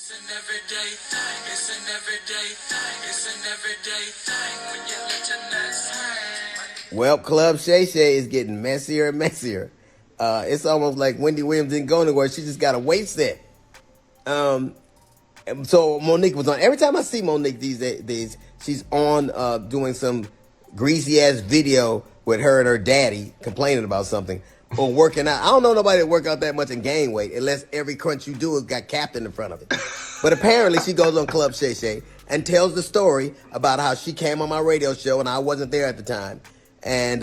It's an everyday thing. It's an everyday thing. It's an everyday thing when you let your nuts hang. Well, Club Shay is getting messier and messier. It's almost like Wendy Williams didn't go anywhere. She just got a weight set. So Monique was on. Every time I see Monique these days, she's on doing some greasy ass video with her and her daddy complaining about something or working out. I don't know nobody that work out that much and gain weight unless every crunch you do has got Captain in front of it. But apparently she goes on Club Shay and tells the story about how she came on my radio show and I wasn't there at the time. And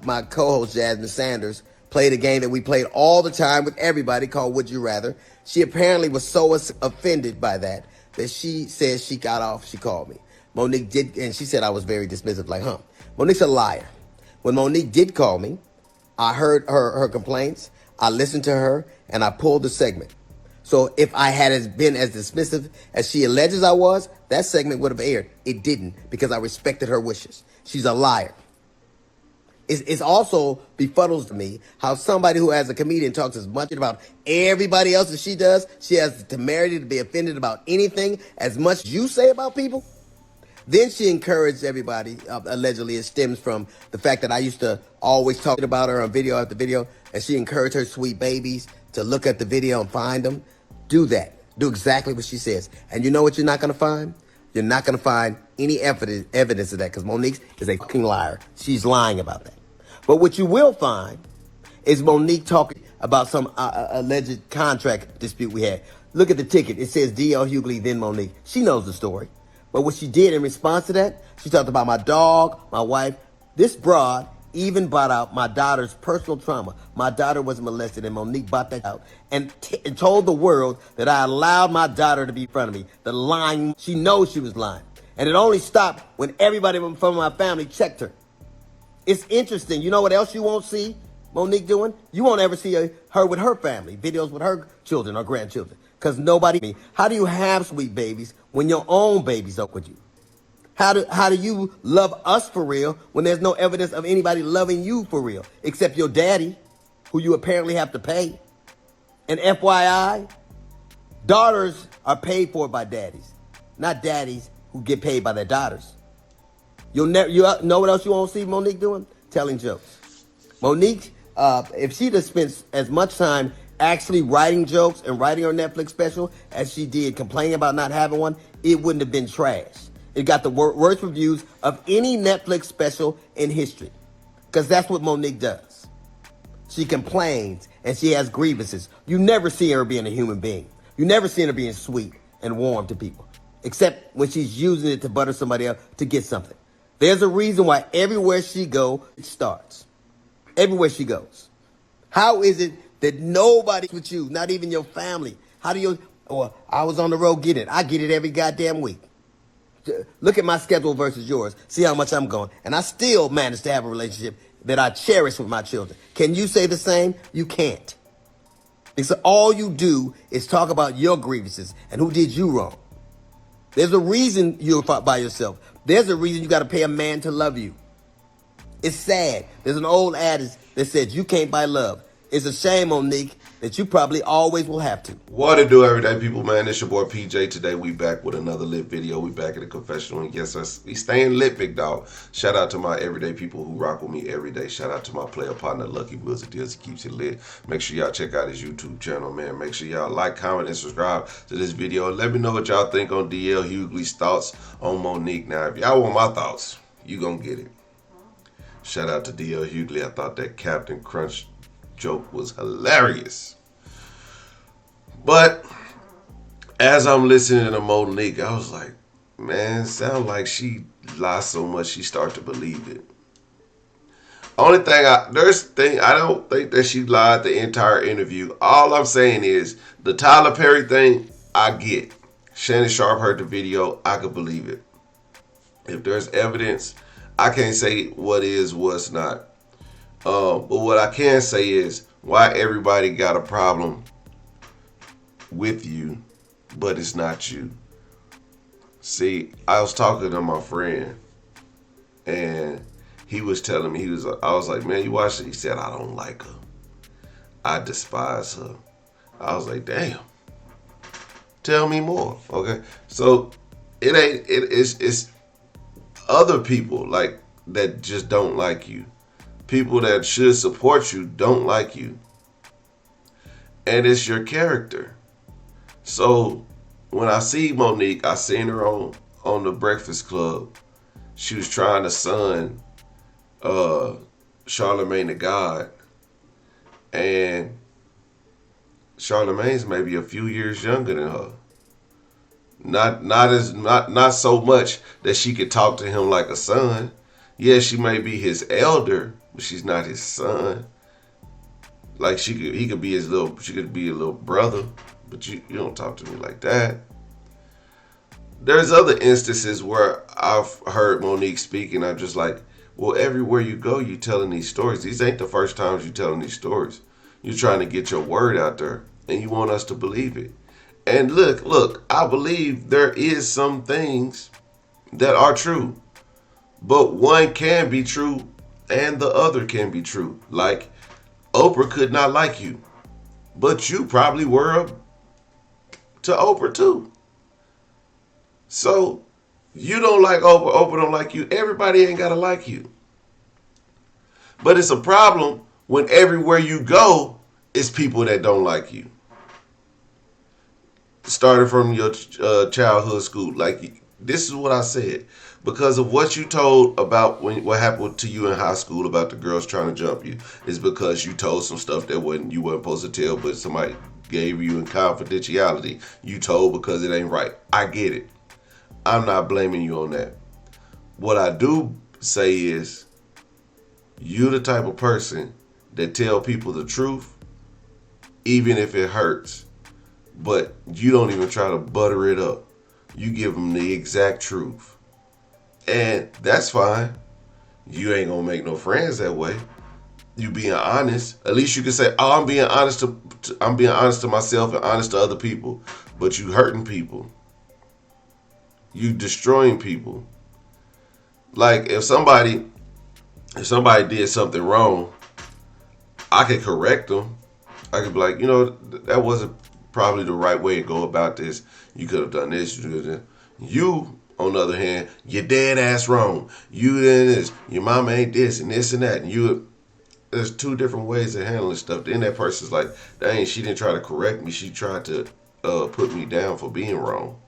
my co-host Jasmine Sanders played a game that we played all the time with everybody called Would You Rather. She apparently was so offended by that she said she got off. She called me. Monique did, and she said I was very dismissive, like, Monique's a liar. When Monique did call me, I heard her complaints, I listened to her, and I pulled the segment. So if I had been as dismissive as she alleges I was, that segment would have aired. It didn't, because I respected her wishes. She's a liar. It's also befuddles to me how somebody who as a comedian talks as much about everybody else as she does, she has the temerity to be offended about anything as much as you say about people. Then she encouraged everybody, allegedly it stems from the fact that I used to always talk about her on video after video, and she encouraged her sweet babies to look at the video and find them. Do that. Do exactly what she says. And you know what you're not going to find? You're not going to find any evidence of that because Monique is a fucking liar. She's lying about that. But what you will find is Monique talking about some alleged contract dispute we had. Look at the ticket. It says D.L. Hughley, then Monique. She knows the story. But what she did in response to that, she talked about my dog, my wife. This broad even brought out my daughter's personal trauma. My daughter was molested, and Monique brought that out and told the world that I allowed my daughter to be in front of me. The lying, she knows she was lying. And it only stopped when everybody from my family checked her. It's interesting. You know what else you won't see Monique doing? You won't ever see her with her family, videos with her children or grandchildren. Because nobody, how do you have sweet babies when your own babies up with you? How do you love us for real when there's no evidence of anybody loving you for real, except your daddy, who you apparently have to pay? And FYI, daughters are paid for by daddies, not daddies who get paid by their daughters. You know what else you won't see Monique doing? Telling jokes. Monique, if she'd have spent as much time actually writing jokes and writing her Netflix special as she did complaining about not having one, it wouldn't have been trash. It got the worst reviews of any Netflix special in history. Because that's what Monique does. She complains and she has grievances. You never see her being a human being. You never see her being sweet and warm to people. Except when she's using it to butter somebody up to get something. There's a reason why everywhere she goes, it starts. Everywhere she goes. How is it that nobody's with you, not even your family? How do you, I was on the road getting it. I get it every goddamn week. Look at my schedule versus yours. See how much I'm going. And I still manage to have a relationship that I cherish with my children. Can you say the same? You can't. Because all you do is talk about your grievances and who did you wrong. There's a reason you're by yourself. There's a reason you got to pay a man to love you. It's sad. There's an old adage that says you can't buy love. It's a shame, Monique, that you probably always will have to. What to do, everyday people, man? It's your boy PJ. Today we back with another lit video. We back at the confessional, and yes, we staying lit, big dog. Shout out to my everyday people who rock with me every day. Shout out to my player partner, Lucky Wheels. It deals, keeps it lit. Make sure y'all check out his YouTube channel, man. Make sure y'all like, comment, and subscribe to this video. And let me know what y'all think on D.L. Hughley's thoughts on Monique. Now, if y'all want my thoughts, you gonna get it. Shout out to D.L. Hughley. I thought that Captain Crunch joke was hilarious. But as I'm listening to Monique, I was like, man, it sounds like she lies so much she starts to believe it. Only thing I don't think that she lied the entire interview. All I'm saying is the Tyler Perry thing, I get. Shannon Sharpe heard the video, I could believe it. If there's evidence, I can't say what is, what's not. But what I can say is why everybody got a problem with you, but it's not you. See, I was talking to my friend, and he was telling me, I was like, man, you watch it? He said, I don't like her. I despise her. I was like, damn. Tell me more. Okay. So it ain't it's other people like that just don't like you. People that should support you don't like you. And it's your character. So when I see Monique, I seen her on the Breakfast Club. She was trying to son Charlemagne the God. And Charlemagne's maybe a few years younger than her. Not so much that she could talk to him like a son. Yeah, she may be his elder, but she's not his son. Like he could be she could be a little brother, but you don't talk to me like that. There's other instances where I've heard Monique speak, and I'm just like, well, everywhere you go, you telling these stories. These ain't the first times you telling these stories. You're trying to get your word out there, and you want us to believe it. And look, I believe there is some things that are true. But one can be true and the other can be true. Like Oprah could not like you. But you probably were to Oprah too. So you don't like Oprah, Oprah don't like you. Everybody ain't gotta like you. But it's a problem when everywhere you go, it's people that don't like you. Started from your childhood school. Like, this is what I said. Because of what you told about what happened to you in high school about the girls trying to jump you, is because you told some stuff that you weren't supposed to tell, but somebody gave you in confidentiality. You told because it ain't right. I get it. I'm not blaming you on that. What I do say is, you the type of person that tell people the truth, even if it hurts. But you don't even try to butter it up. You give them the exact truth. And that's fine. You ain't gonna make no friends that way. You being honest. At least you can say, "Oh, I'm being honest to myself and honest to other people." But you hurting people. You destroying people. Like if somebody did something wrong, I could correct them. I could be like, that wasn't probably the right way to go about this. You could have done this. You, on the other hand, you're dead ass wrong. You did this. Your mama ain't this and this and that. And there's two different ways of handling stuff. Then that person's like, dang, she didn't try to correct me. She tried to put me down for being wrong.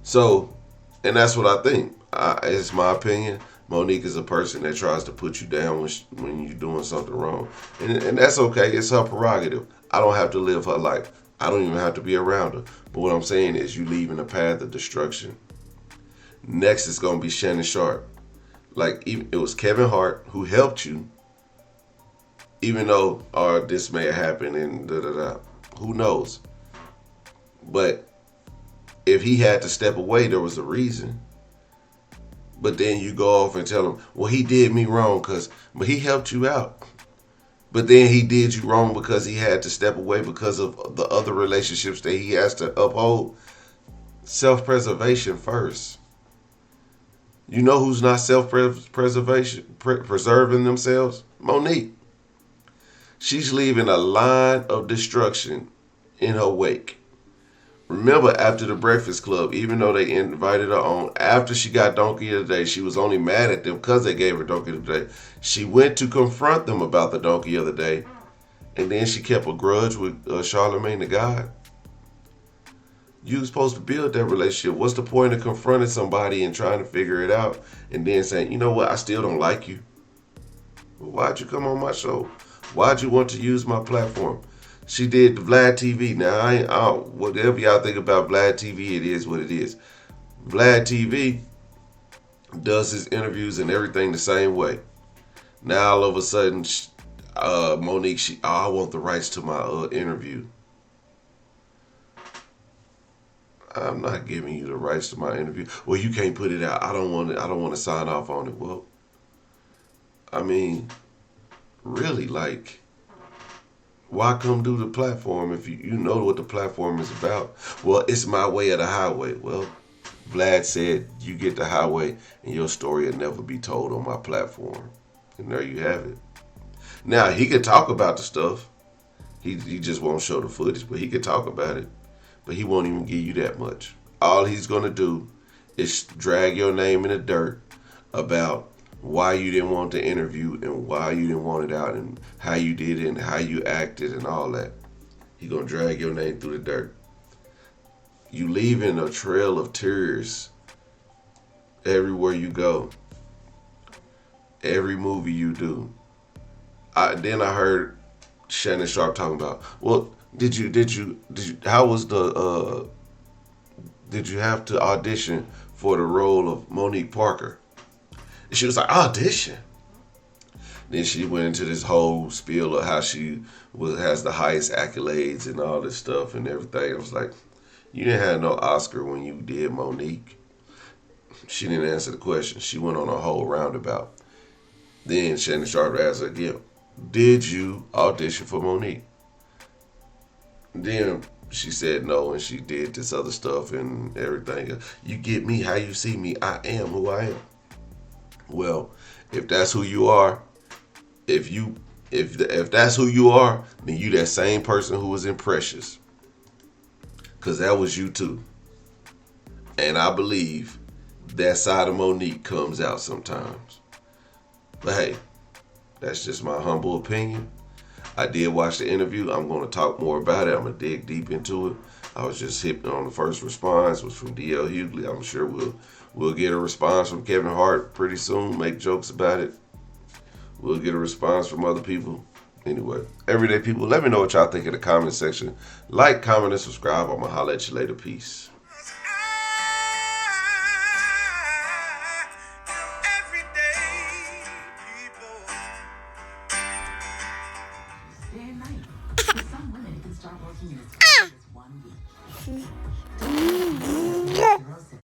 So, and that's what I think. It's my opinion. Monique is a person that tries to put you down when you're doing something wrong. And that's okay. It's her prerogative. I don't have to live her life. I don't even have to be around her. But what I'm saying is you leaving a path of destruction. Next is going to be Shannon Sharpe. Like, it was Kevin Hart who helped you, even though this may have happened and da-da-da. Who knows? But if he had to step away, there was a reason. But then you go off and tell him, well, he did me wrong but he helped you out. But then he did you wrong because he had to step away because of the other relationships that he has to uphold. Self-preservation first. You know who's not preserving themselves? Monique. She's leaving a line of destruction in her wake. Remember, after the Breakfast Club, even though they invited her on, after she got Donkey of the Day, she was only mad at them because they gave her Donkey of the Day. She went to confront them about the Donkey of the Day, and then she kept a grudge with Charlemagne the God. You were supposed to build that relationship. What's the point of confronting somebody and trying to figure it out and then saying, you know what, I still don't like you? Well, why'd you come on my show? Why'd you want to use my platform? She did Vlad TV. Now, whatever y'all think about Vlad TV, it is what it is. Vlad TV does his interviews and everything the same way. Now, all of a sudden, Monique, I want the rights to my interview. I'm not giving you the rights to my interview. Well, you can't put it out. I don't want to sign off on it. Well, I mean, really, like, why come do the platform if you know what the platform is about? Well, it's my way or the highway. Well, Vlad said you get the highway and your story will never be told on my platform. And there you have it. Now, he could talk about the stuff. He just won't show the footage, but he could talk about it. but he won't even give you that much. All he's going to do is drag your name in the dirt about why you didn't want the interview and why you didn't want it out and how you did it and how you acted and all that. He going to drag your name through the dirt. You leaving a trail of tears everywhere you go. Every movie you do. Then I heard Shannon Sharpe talking about, well, did you how was the did you have to audition for the role of Monique Parker? And she was like, audition? Then she went into this whole spiel of how she has the highest accolades and all this stuff and everything. I was like, you didn't have no Oscar when you did Monique. She didn't answer the question. She went on a whole roundabout. Then Shannon Sharpe asked her again, did you audition for Monique? Then she said no, and she did this other stuff and everything. You get me how you see me. I am who I am. Well, if that's who you are, if that's who you are, then you that same person who was in Precious. Because that was you too. And I believe that side of Monique comes out sometimes. But hey, that's just my humble opinion. I did watch the interview. I'm going to talk more about it. I'm going to dig deep into it. I was just hitting on the first response, was from DL Hughley. I'm sure we'll get a response from Kevin Hart pretty soon. Make jokes about it. We'll get a response from other people. Anyway, everyday people, let me know what y'all think in the comment section. Like, comment, and subscribe. I'm going to holler at you later. Peace.